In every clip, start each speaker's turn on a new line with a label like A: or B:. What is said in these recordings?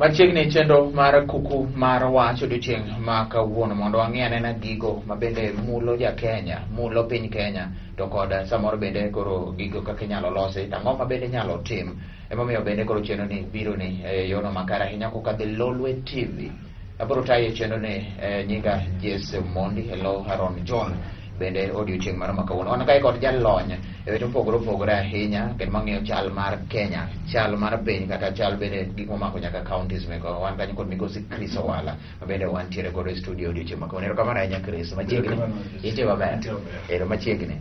A: Machiegni chenro mar Kuku Mar Wach chieng ma kawuono mondo wang'e na gigo mabende mulo ja Kenya, mulo piny Kenya, to kod samoro bende koro gigo kaka inyalo losi, ang'o ma bende inyalo tim. Emomiyo bende koro chenro ni biro ni yono makare ahinya kokadho Lolwe Tv. Abiro tayo chenro ni nyinga Jesse Mondi, hello Haron John. Bende odiochieng mar makawuono wan kae kod jalony e weche mopogore opogore ahinya kendo mang'eyo chal mar Kenya, chal mar piny kata chal bende gik momako nyaka counties meko. Wan kanyo kod migosi Chris Owala mabende wantiere kod e studio odiochieng makawuono. Erokamano ahinya Chris, machiegni ite maber. Machiegni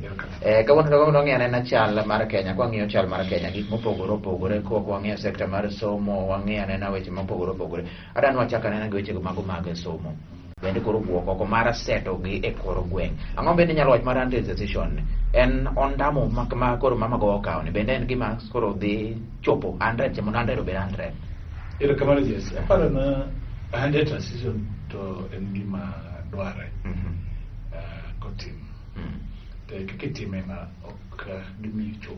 A: kawuono wang'e na chal mar Kenya. Kwang'iyo chal mar Kenya gik mopogore opogore, kok wang'iyo sekta mar somo, wang'iyo na weche mopogore opogore. Adani wachak anena gi wechego mago mag somo. Bende koro wuok oko mar seto gi e koro gweng'. Ang'o bende nyalo wach mar anti-secession en ondamo ma koro mama go okawo ni bende en gima koro dhi chopo 100 mondo 100 obed 100.
B: Erokamano Jesse, aparo na anti-secession to en gima dware kotim. To kaka itime ma ok gimi chop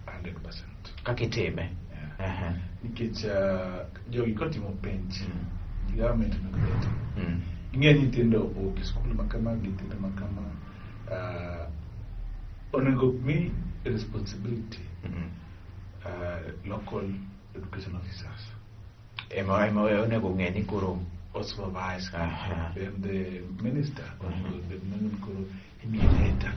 B: 100%.
A: Kaka itime?
B: Nikech jogi kotimo penj, government ing'e nyithindo owuok e skul makama, nyithindo makama onego mi responsibility local education officers
A: ema onego ng'e ni koro
B: supervise then the minister onego koro imiye data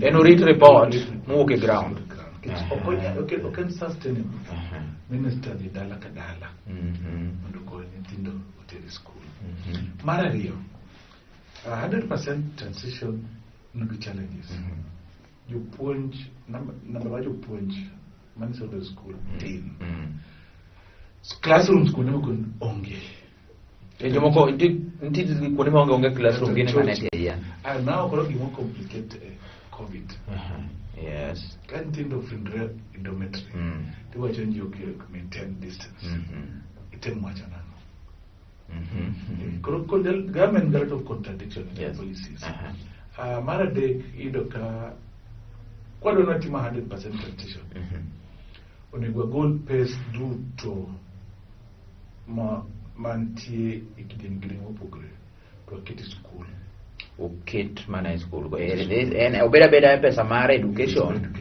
A: en orit report mowuok e ground.
B: Okay, sustainable. Minister di dala ka dala mondo ko nyithindo otere school. Mar ariyo, 100% transition no be challenges. Jopuonj number one jopuonj maniso the school tin. Classrooms kuno kun onge.
A: Jomoko nti kuno onge classroom gine manete ya.
B: Now koro gimo complicate COVID.
A: Yes.
B: Can't think of in dormitory. They were changing your maintain distance. It's much government got a lot of contradiction in the policies. Maradek idoka kwa do not 100% transition. Onegwa goal pace due to mantie ikidingiri opogre to akiti school.
A: Ukit mana school go en obeda pesa mar education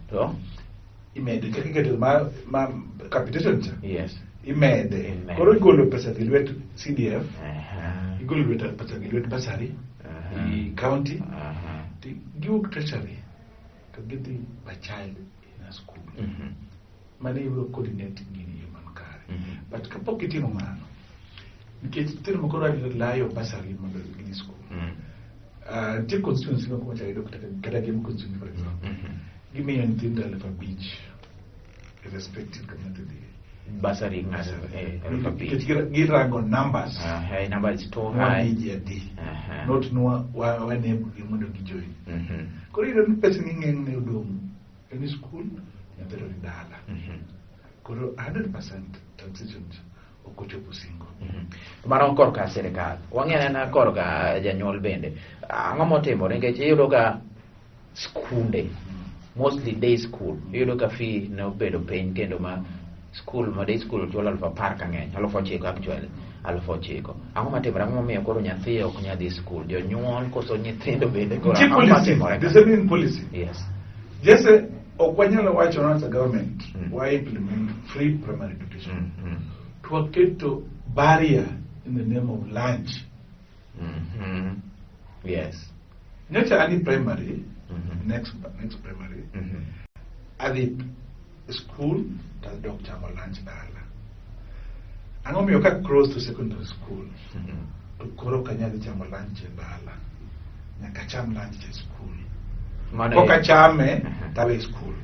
A: to
B: imede kaka ma capitation.
A: Yes,
B: imede koro igolo pesa gi lwet CDF, igolo lwet pesa gi lwet basari i county, giwuok treasury to gidhi per child in a school. Mane ibiro coordinate gini man kare. But kapok itimo mano nikech tero moko layo basari mondo gidhi school. Take constituency no kumacha ido kata game constituency for example. Give me anything that a beach irrespective community.
A: Basari ngas
B: get rank on numbers.
A: Number is too high.
B: Not no one name mondo gi join. Koro ido person ngeng ne odong any school nyadero dala. Koro 100% transition okochopo singo.
A: Mano korka serikal. Wang'e na korka janyuol bende. Ang'o motimo nikech iyudo ka skunde mostly day school iyudo ka fee ne obedo piny kendo ma school ma day school chulo 10,000 ka ng'eny 9,000 actually 9,000. Ang'o matimore? Ang'o momiyo koro nyathi ok nyadhi school? Jonyuol koso nyithindo bende koro ang'o matimore?
B: The same policy.
A: Yes.
B: Just okwanyalo wacho as a government why implement free primary education. To get to barrier in the name of lunch.
A: Yes.
B: Not only primary, next primary. At the school, the doctor will lunch dala. And when you get close to secondary school, to koro kanya the chamo lunch dala. Nakacham lunch at school. Koka chame tabe school.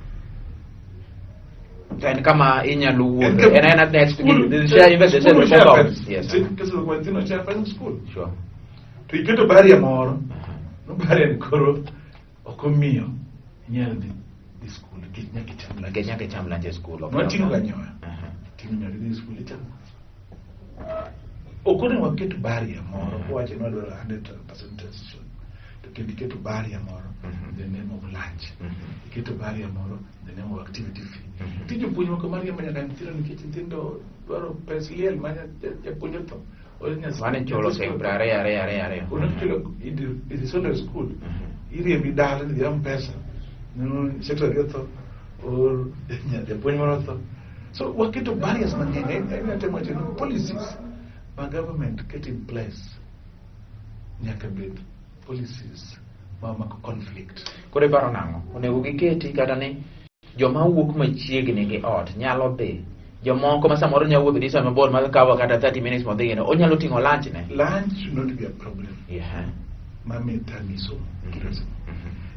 A: And kama inyalo wuotho en next share investigation report. Yes.
B: Because we went to share school.
A: Sure.
B: To get a barrier more, no barrier koro okomiyo nyalo di school
A: kenya ke cham lanje school.
B: No tingo ganyoa. Tingo di school itam. Okone wa get barrier more wache no 100% transition. to iketo barrier moro the name of lunch, iketo barrier moro the name of activity fee. Tijo puonj moko maria manya kan tiro nikech nyithindo dwaro pes liel manya japuonjo to
A: mane chulo sempre are
B: uno chulo it is under school iriembi dala ni yam pesa no secretary to or japuonj moro to. So waketo barriers mang'eny en temo teno policies my government get in place nyaka bed policies mama conflict.
A: Kore paro nango onego giketi kata ni joma wuok machiegni gi ot nyalo dhi jomoko ma samoro nyalo wuotho distance mabor ma kawa kata 30 minutes modhi gino onyalo ting'o lunch ne.
B: Lunch should not be a problem.
A: Yeah.
B: Mami tamiso.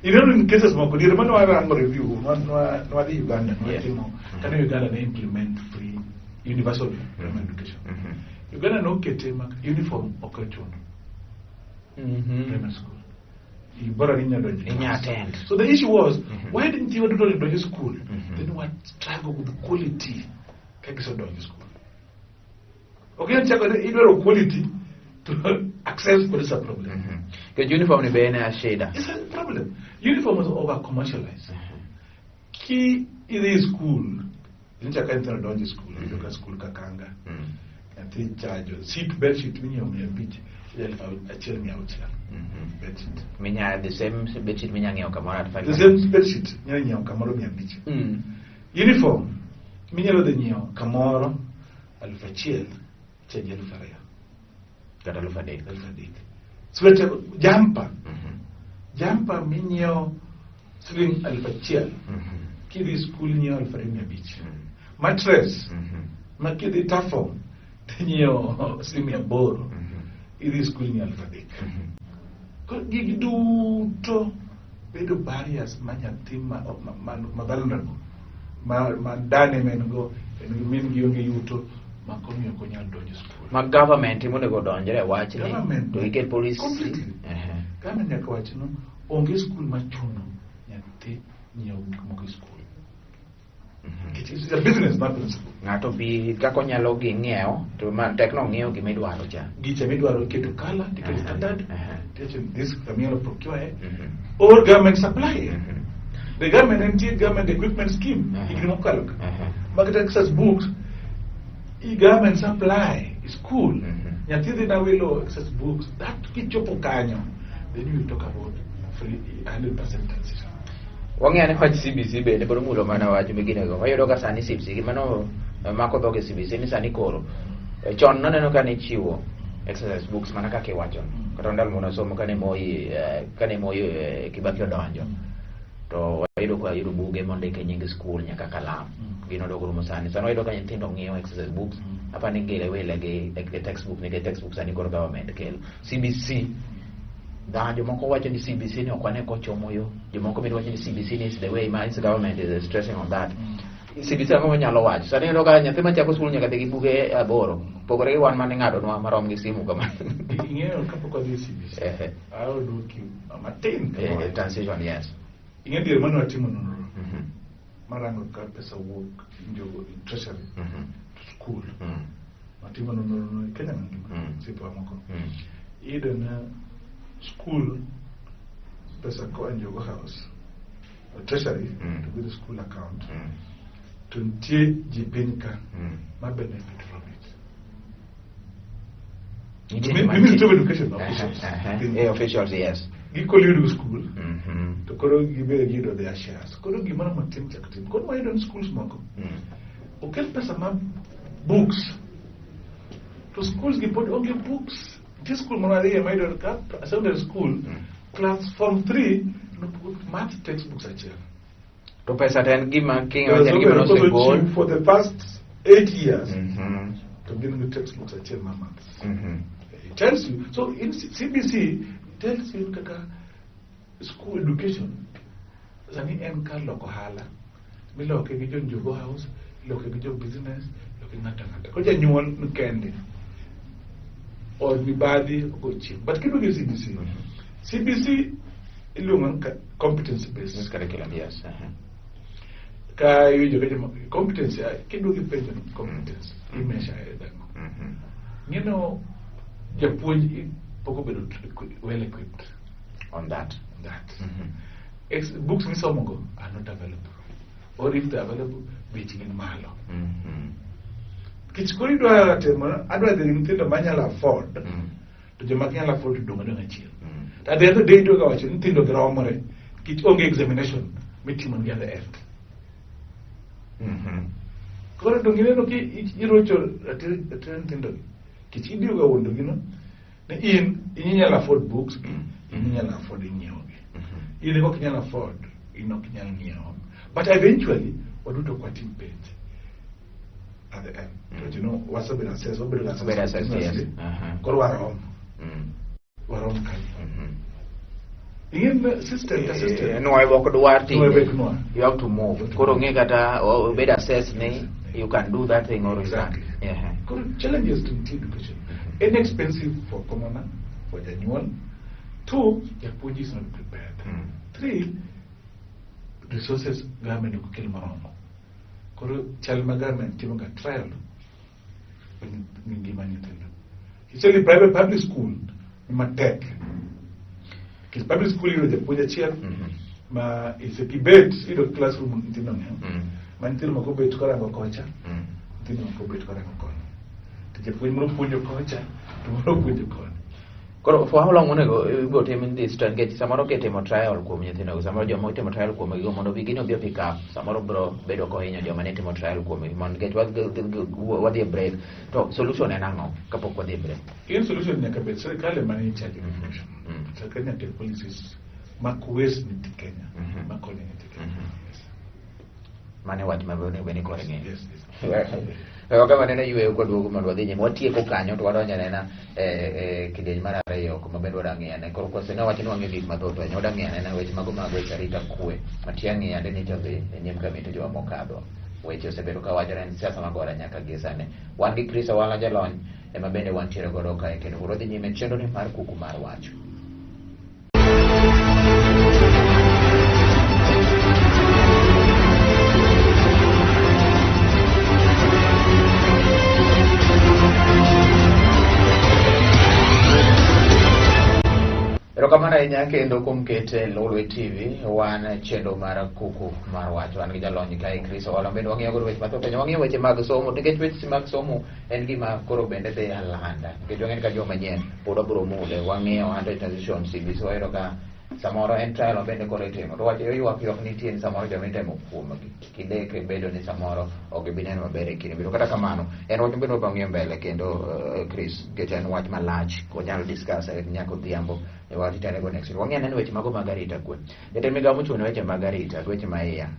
B: You know, in cases moko dire mano arango review no adi Uganda no timo kana Uganda na implement free universal primary education. Uganda no kete mak uniform okachuno. Primary school. You bora ninya
A: attend.
B: So the issue was why didn't you do it in school? Then what struggle with the quality kagiso do school. Okay, chako idwaro quality to access for this problem.
A: Because uniform ni bene a shada.
B: It's a problem. Uniform is over commercialized. Key is school. Incha kaintana donji school. Iloka school kakanga. And three charges. Seat bed sheet mini on your beach. A chair me out here. Bed sheet.
A: Minya the same bed sheet minya ngeo kamara at 5.
B: The same bed sheet. Nya ngeo kamaro mi beach. Uniform. Minya lo de ngeo kamaro alfa chiel. Change alfa raya.
A: Kata alfa dek.
B: Sweater jumper. Jumper minyeo sling alfa chiel. Kidi school nyeo alfa raya beach. Mattress. Makidi tafo. Nyeo sling ya boro. Idi school nyeo alfa dek. Gigi duto bedo barriers manyatima vulnerable. Ma dane mengo min gionge yuto makomiyo konyal donjo school.
A: Ma government monego donjre wach ni to iket police.
B: Government nyaka wach no onge school machuno nyathi nyiew gik moko school. It is a business not a school.
A: Ngato bi kako nyalo gi ng'iewo to man tekno ng'iewo gima idwaro cha.
B: Gicha midwaro keto kala, keto standard, this camera procure or government supply. The government and government equipment scheme. Market access books. Government supply school. Nyatidi na wilo access books. That kichopo kanyo. Then you talk about free 100% transition.
A: Wang'e ne wach CBC bende biro mulo mana wach miginego. Wayudo ka sani CBC mano mako dhoge CBC ni sani koro. Chon noneno ka ne chiwo exercise books mana kaka iwacho. Kata ndalo mona somo kane Moi Kibaki odonjo. To wayudo kwa yudo buge mondike nying school nyaka kalam. Gino dogo rumo sani. Sano wayudo ka nyithindo ng'iewo exercise books. Hapa ni gele wele ge textbook ni textbook sani koro government kelo. CBC jomoko wacho ni CBC ni okwane kochomo yo. Jomoko bende wacho ni CBC is the way my government is stressing on that. CBC ang'o nyalo wacho. Sani ndo ka nyathi machako skul nyaka dhi gi buge aboro. Pogore gi wan mane ng'ado nwa marom gi simu kama.
B: Ing'eyo kapok wadhi CBC. I will do you matin.
A: Transition yes.
B: Ing'eyo dier mane watimo nonro. Marango ka pesa wuok njogo treasury to school. Watimo nonro Kenya ngima. Sipo amoko. Ida na school pesa ko njogo house. Treasury to be the school account. To ntie jipinka ma benefit from it. The Ministry of Education officials.
A: Officials, yes.
B: Gikoli school. To koro gibe gido their shares. Koro gimana matim chakatim. Koro why don't schools moko? Okel pesa ma books. To schools gipod only books. This school monari made on cap secondary school class form 3 no put math textbooks actually.
A: To pesa ten gima king gima no goal
B: for the past 8 years. To give the textbooks actually maths. It tells you. So in CBC it tells you kaka school education zani enka loko hala. Miloke gi jonjogo house, loke gi business, loke ngata. Ko janyuol nkende. Or mibadi ochi. But kido gi CBC. CBC ilunga competency based
A: curriculum yes.
B: Ka yujo competence kido gi penjo competence imesha eda. Japuonj poko bedo well equipped.
A: on that.
B: Books misomogo are not available, or if they're available, beaching in malo. Kichkuri do adwa the nyithindo manyalo afford to joma nyalo afford to dongo achiel. At the end of the day, do go achiel nyithindo gromore kich onge examination mitimo gi the end. Koro dongine no ki irocho nyithindo kich idio ga wondo gino ne inyalo afford books inyalo afford nyiewo gi. In ok nyalo afford ok nyalo nyiewo. But eventually waduto kwa team page at the end. But you know what's the better says yes. Koro warom kan. In the system
A: no I walk the war thing. You have to move. Koro nge kata better says ne you can do that thing or
B: exactly. Koro challenges to education. Inexpensive for commoner, for genuine. 2, the approach is not prepared. 3, resources government will kill maromo. Koro chalma government timonga trial. It's only private public school. Ma tech. Because public school you the puja chair. Ma it's a debate. You classroom ntino ne. Ma ntino mako betu kara ngokocha. Ntino mako betu kara ngokocha. Tije puja kocha. Tumoro puja kocha.
A: For how long you go to this to get some more get him a trial come you know some of your motive trial come you want to begin to pick up some more bro bedo ko in your manate trial come you get what they break to solution and now kapok what they break
B: in solution nyaka be serikali mani charge information serikali take policies makwes ni Kenya makoni ni Kenya
A: mane wat mabone bene ko ng'e
B: yes
A: kama nena yue ko duogo mondo wadhi nyime watieko kanyo to wadonjo nena kidieny mar ariyo kuma bende wadang'e ne koro kose na wachni wang'e gik mathoth wenyo wadang'e nena weche mago mag weche arita kwe matiang'e ande ni to dhi e nyim kamito joma mokadho weche osebedo ka wachore ni siasa magora nyaka gi sani wan gi Chris Owala jalony ema bende wantiere godo kae kendo koro dhi nyime chenro ni mar Kuku Mar Wach. Erokamano ahinya kendo kuom kete Lolwe TV wan chenro mar Kuku Mar Wach wan gi jalony kae Chris Owala bende wang'iyo godo weche mathoth kendo wang'iyo weche mag somo nikech weche mag somo en gima koro bende dhi alanda nikech wang'eni ka joma manyien pod wabiro mule wang'iyo under transition CBC wayudo ka samoro en trial bende koro itimo to wacho ywak nitie ni samoro joma itemo kuomgi kidek bedo ni samoro ok bi neno maber e kinde biro kata kamano en wach bende wabang'iyo mbele kendo Chris nikech en wach malach onyalo discuss nyaka odhiambo e wach itene go next wang'iyo neno weche mago mag arita kwe jatend migawo mochung' ne weche mag arita weche maiya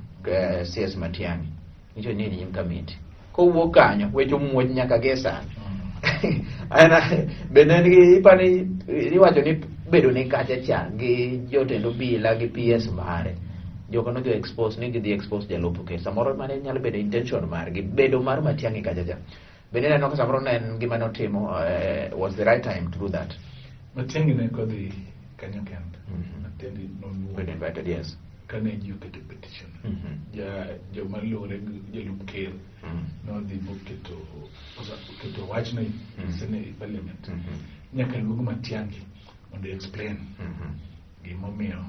A: CS Matiang'i nicho nini nyim kamiti kowuok kanyo weche omuoch nyaka gi sani ana bende en gi ipani iwacho ni bedo ni kacha cha gi jotend obila gi PS mare joko no expose ni gi expose jalupo ke samoro mane nyalo bedo intention mar gi bedo mar Matiang'i kacha cha bende neno ka samoro nen gima notimo was the right time to do that.
B: Matiang'i ne ko dhi kanyo kendo Matiang'i no
A: been invited yes
B: kane ji oketo petition joma luwore jalup ker nodhi moketo wachno e parliament nyaka luong Matiang'i mondo explain gimomiyo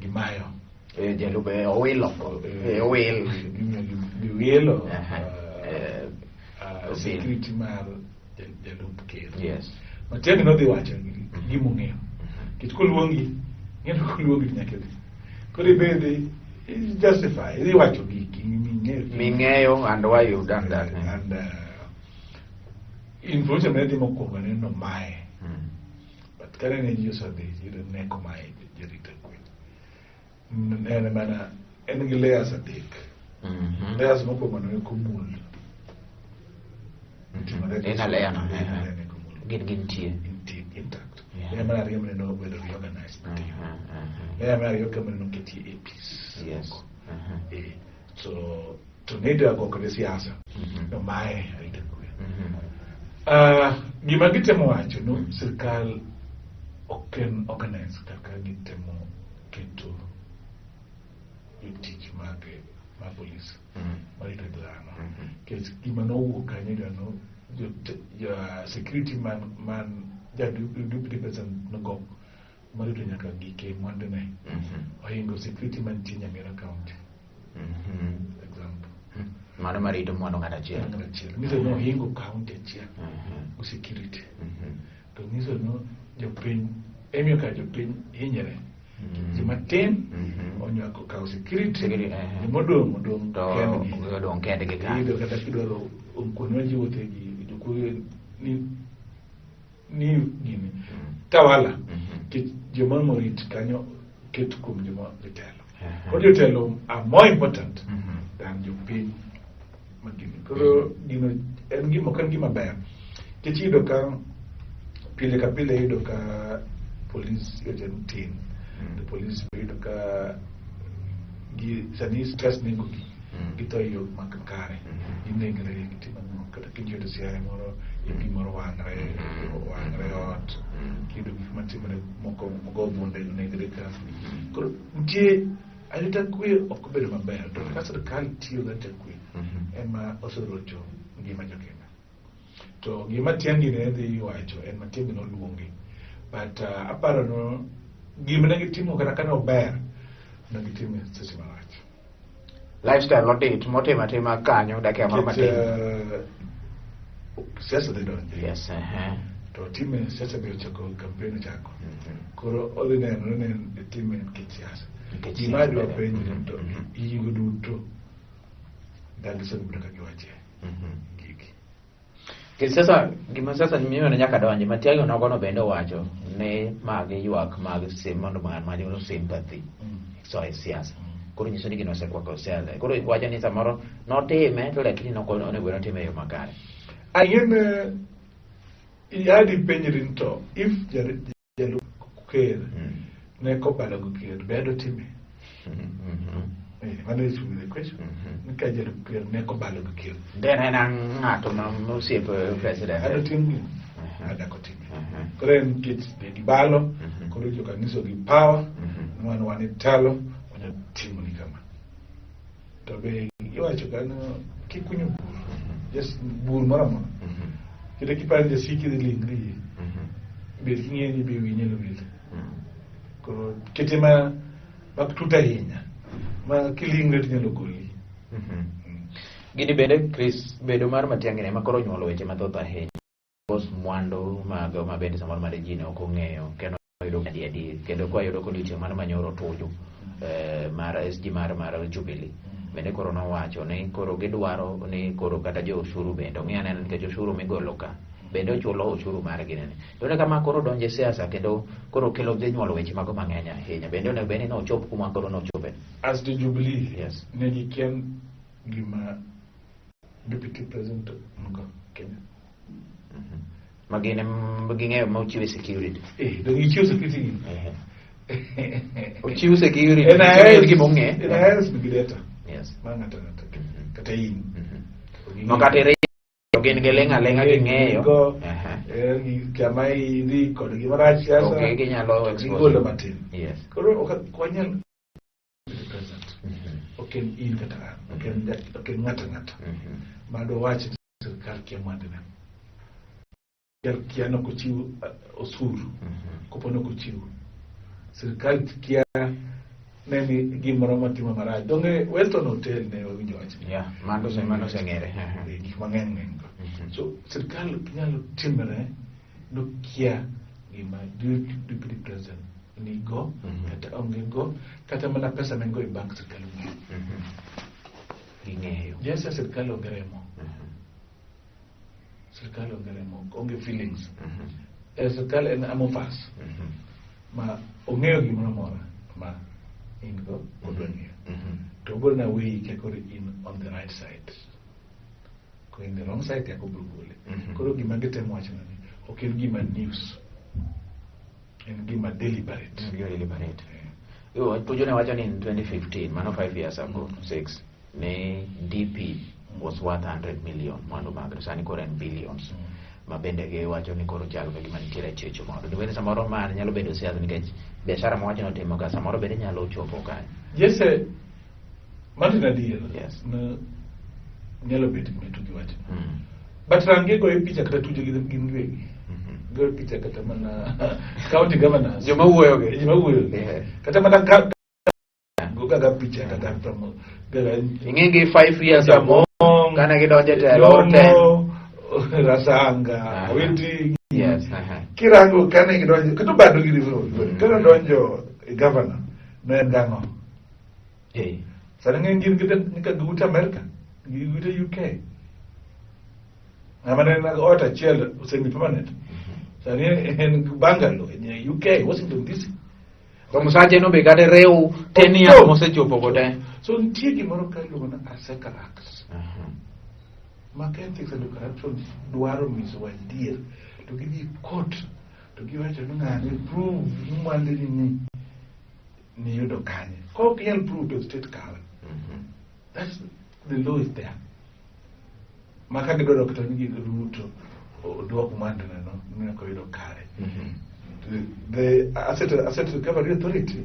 B: gimayo
A: jalup owilo
B: giwilo security mar jalup ker
A: yes
B: Matiang'i nodhi wacho gimong'eyo kit koluongi ng'endo koluongi nyaka dhi koro ibedhi justify idhi wacho giki
A: ming'eyo and why you've done that
B: and information ne dhi mokwongo ne no mae but kane ne ji osedhi yudo neko mae jarita kwe en mana en gi layers adek layers mokwongo ne komul
A: en alea no gin tie
B: intact layer mar ariyo ne no bedo reorganized layer mar ariyo kama no ketie APs
A: yes
B: so to need agoko ne siasa no mae arita kwe gima gitemo wacho no sirkal oken organize kaka gitemo keto tich mag police marito dhano kech gima nowuok kanyo no security man deputy president nogo marito nyaka gike mwandune ohingo security mantie Nyamira County example
A: mano marito mwandu ng'ata achiel
B: nyiso no ohingo county achiel go security to nyiso no jopiny emio ka jopiny hinyere matin onywako kawo security modong
A: kendgi ka
B: ido kata kidwaro kuonwa jiwote gi jokuoge ni gini tawala joma morit kanyo ket kuom joma jotelo kod jotelo are more important than jopiny magini koro gino en gima kan gima ber kech iyudo ka pile ka pile iyudo ka police yoten tin the police iyudo ka sani stress nengo gito yo makakare inengre gitimo kata kinjodo siare moro ipi moro wangre ot kido gik matimore moko go bunde negre ka koro ntie alita kwe ok bedo maber to ka sirkal tiyo gate kwe ema osorocho ngima jokenya to gima tiangi ne dhi wacho en matiangi no luongi but aparo no gima ne gitimo kata kana ober ne gitimo seche marach
A: lifestyle odit motima kanyo dakia moro matin
B: siasa de donje
A: yes
B: to time siasa be ochako campaign chako koro odhi neno ne time siasa gima dwa penjo to igo duto dagisa duto ka giwache gigi
A: sasa gima sasa mimi na nyaka donje matiago nogono bende wacho ne magi ywak mag sim mondo manyo sympathy so siasa koro nyiso ni gino osekwako siasa koro wacho ni samoro notime to lakini onego notime yo makare
B: ayen yadi penjrin to if jalu ker ne ko bala go ker bedo time mano is the question nika jalu ker ne ko bala go ker
A: then ena ngato ma mosiep president
B: ado tim ada ko tim kren kit de balo koro jo kaniso gi power wan talo wana timu ni kama to be iwacho kana kikunyo just bur maramo kida kipande siki de lingri be ngeni be winyelo bil ko ketima baktuta hinya ma kilingre nyalo goli
A: gini bende Chris bedo mar matiangine makoro nyuolo weche mathoth ahinya bos mwando mago mabende samoro mane jine ok ong'eyo kendo yudo adi kendo kwa yudo kodiochieng' mano manyoro tuju mar SG mar Jubilee bende koro nowacho ni koro gidwaro ni koro kata jo ushuru bende ong'iyane nikech ushuru migolo ka bende ochulo ushuru margi nene to ne kama koro donje siasa kendo koro kelo dhi nyuolo weche mago mang'eny ahinya bende onego bende nochop kuma koro nochope
B: as the Jubilee
A: yes
B: ne gikian gima deputy president ngo Kenya
A: magine ging'eyo ma ochiwe security
B: do gichiw security
A: ochiw security
B: en
A: gimong'e
B: gideta
A: yes
B: mangata kata in
A: nokatire gin gelenga ging'eyo
B: kama idhi kod gimarach siasa
A: okay ginyalo
B: expose matin
A: yes
B: koro okwanyal president oken in kata oken ngata mado wache sirkal kia mwandene kia no kuchiu osuru kupono kuchiu sirkal kia neni gimoro matimo marach donge Weston Hotel ne winjo wacho
A: mano seng'ere
B: gik mang'eny ng'engo so sirkal nyalo timre no kia gima deputy president ni go kata onge go kata mana pesa mengo e bank sirkal
A: ging'eyo
B: yes sirkal ongeremo onge feelings sirkal en amofas ma ong'eyo gimoro mora ma ingo odwangiyo to bol na way ke koro in on the right side ko in the wrong side ya ko bulbule koro gima gitemo wacho ni ok en gima news en gima deliberate
A: yo pujone wacho ni in 2015 mano 5 years ago 6 ne DP was worth 100 million mwandu magre sani koro en billions ma bende ge wacho ni koro chal be gima nitiere checho mondo dwene samoro mar nyalo bedo siasa nikech biashara mo wacho no timo ga samoro bende nyalo chopo kanyo
B: yes Martin adier
A: yes
B: no nyalo bedo metu gi wacho but range go e picha kata tuje gin wegi go picha kata mana county governors
A: joma wuoyo
B: kata mana go ga picha kata promo
A: ing'e 5 years ago kana gidonje telo
B: rasanga witi kirango kana gidonje kata bado gidiro kana donjo governor no en gango sana ngin kita nika guta America guta UK amana na ota chiel semi permanent sana en Bangalore en UK Washington DC
A: como saje no be gade reu tenia mo se chopo kote
B: so ntie gimoro ka iluongo na asecarax marketing and corruption dwaro miso adier to gidhi court to giwacho ni ng'ani prove mwande ni yudo kanye ko kiel prove to state kawe that's the law is there maka gidwaro kata ni Ruto dwoko mwande no ko yudo kare the asset recovery authority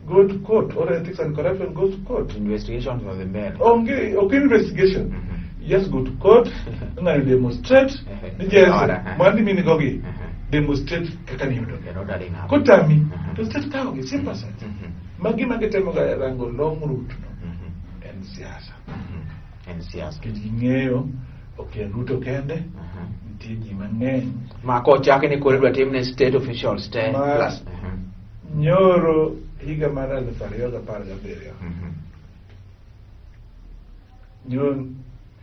B: go to court, or ethics and corruption goes to court.
A: Investigation for the mail.
B: Okay, investigation. Yes, go to court. And demonstrate. Mandi mini gogi. Demonstrate kakani yudo. Kutami. To state kaogi simple set. Magi temo ga rango long route no. And siasa. Kidingeyo. Okay, Ruto kende. Tiji mang'eny.
A: Ma ko chake ni kore timne state officials te plus.
B: Nyoro higa mar 2017 nyon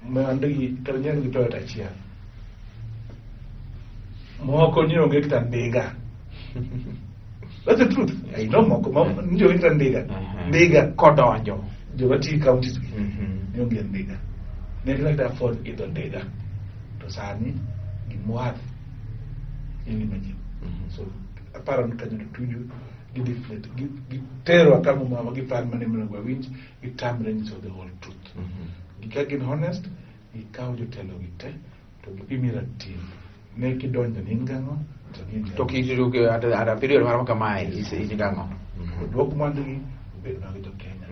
B: mandigi kanyen gi toyota chia moko nyonge kita ndiga that's the truth I know moko njo kita ndiga
A: kodonjo
B: jogati county nyonge ndiga ne like that for either ndiga to sani gimwath ili maji so apparent kanyo tuju gidiflate gitero kama mama gifan mane mnagwa winch gitamre nyiso the whole truth gikagin honest gikaw jotelo gite to gipimira tim ne kidonjo ningango
A: to kijuke ada period mara kama isi gango
B: dok mandigi bedo na gito Kenya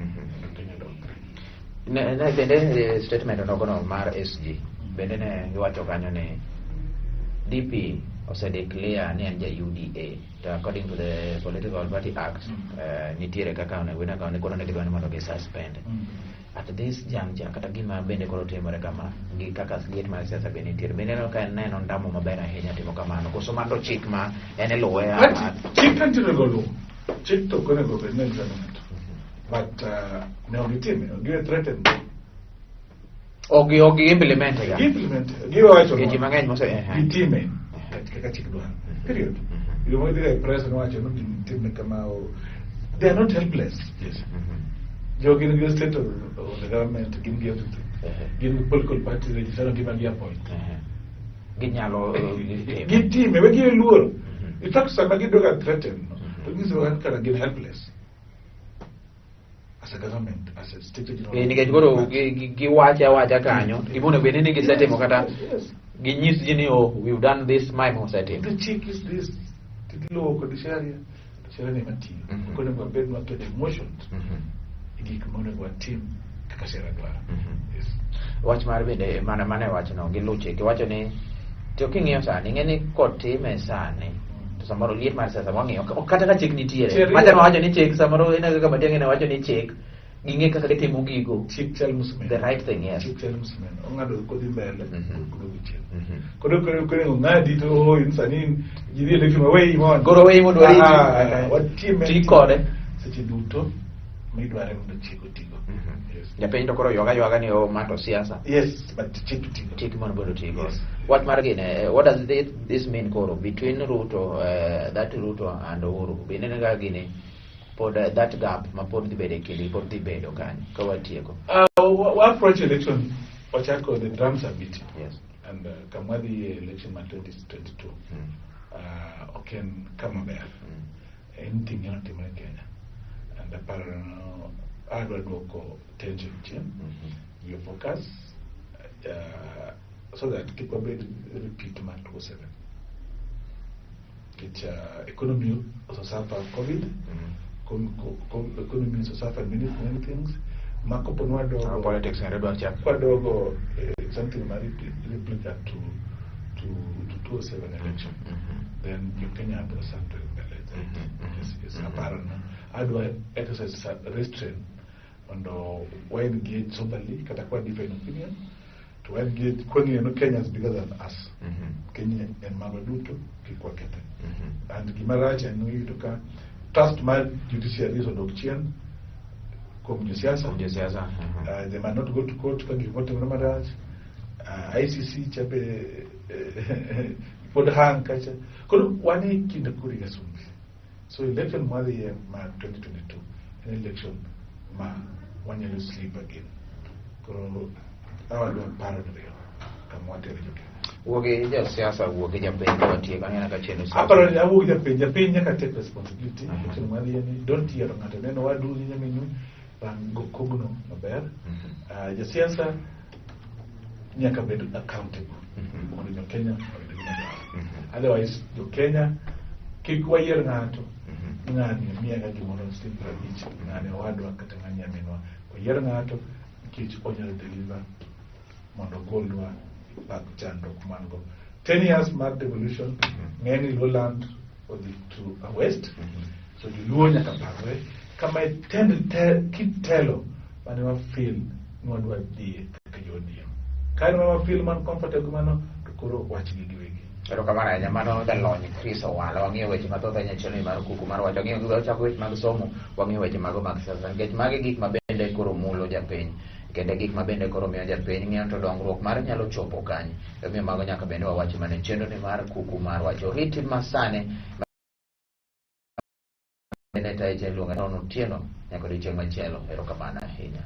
A: ne bende statement no mar SG bende ne giwacho kanyo ne DP also declare ni anja UDA according to the Political Party Act nitiere kaka ne wena ne kono ne gidwani mondo gi suspend at this juncture kata gima bende koro timore kama gi kaka liet mar siasa bende nitiere bende no ka neno ndamo maber ahinya timo kamano koso mando chik ma ene luwe
B: chik kan tiro golo chik to kono go bende examined but ne ogitime ogi threatened
A: ogi implement
B: giwacho
A: gi mang'eny mose
B: gitime kaka chik dwaro period you know the president wacho no gitime kama they are not helpless yes jogi in the state of the government giving everything giving political party register and giving appoint
A: ginyalo
B: gitime we give luor in fact sama gidoga threaten to ngiso wan kana get helpless as a government as a state
A: nikech koro giwacha kanyo gimono bende ni gisetimo kata ginyis ji ni we've done this my setting
B: the chick is this law ko sharia ni mati ko ne ba bed ma to emotions gik mono wa team kaka sera dwara yes
A: wach mar bende mane wach no giluche giwacho ni to king'iyo sani ng'eni kod time sani to samoro liet mar sasa wang'iyo kata ka chik nitiere machano wacho ni chik samoro ina kaka matiang'e ne wacho ni chik ging'e kaka gitimo gigo
B: chik chal musmen
A: the right thing yes
B: chik chal musmen ong'ado kodhi mbele kodo gichien kodo ng'adi to insani jidhi election away mon
A: goro away mon wari
B: what team
A: tikode
B: seche duto midware mondo chiko tigo
A: japiny to koro yoga ni mato siasa
B: yes but chik
A: mondo bodo tigo what mar gine what does this mean koro between Ruto that Ruto and Uhuru bende ga gine pod that gap ma pod dhi bedo kili pod dhi bedo kanyo ka watieko
B: we approach election wachako the drums are beating
A: yes
B: and kamwadhi election ma 2022 oken kama ber anything yanotimore Kenya and apparently adwa duoko tension chien you focus so that kik wabed repeat ma 27 which economy also suffer COVID economy also suffer many things makopo nwadogo
A: politics and redwa chak
B: kwadogo something mari replica to 2007 election. Then you Kenya had something is apparent. How do I exercise restraint on the why engage somebody katakuwa different opinion to engage kwani Kenya is bigger than us. Kenya and Magaduto kikwa kete. And Gimaraja and we took trust my judiciary is on Chieng. They might not go to court because ICC chape for the hand catcher. Could one in the Kuriga Sumbi. So election was the year 2022. An election ma 1 year sleep again. Our parallel. Come what
A: Woge just siasa woge jampenga watie kana ka chenu siasa.
B: Apparently I woge jampenga ka take responsibility. Election was the don't hear ngata neno wadu nyamenyu go koguno maber. Ja siasa nyaka bedo accountable. Mondo jo Kenya otherwise jo Kenya kik wayier ng'ato ng'ani miyaga gimoro simple abich ng'ani owadwa kata ng'ani aminwa wayier ng'ato nikech onyalo deliver mondo golwa bag chandruok mango 10 years mar devolution ng'eny lowland odhi to a west so joluo nyaka parre kama kitelo mane wa feel nwadwa dhie kaka jodiem kae ma feel man comfortable mano to koro wachgi giwegi.
A: Pero kamana nyamano dalony Chris Owalo wang'eyo weche mathoth ahinya Chenro Mar Kuku Mar Wach wang'eyo gigo chako weche mag somo wang'eyo weche mago mag siasa nikech magi gik mabende koro mulo japiny kendo gik mabende koro miyo japiny ng'iyo to dongruok mar nyalo chopo kanyo omiyo mago nyaka bende wawachi mane Chenro Mar Kuku Mar Wach oriti masane bende tae chenro ng'ato otieno nyaka odiochieng' machielo erokamano ahinya.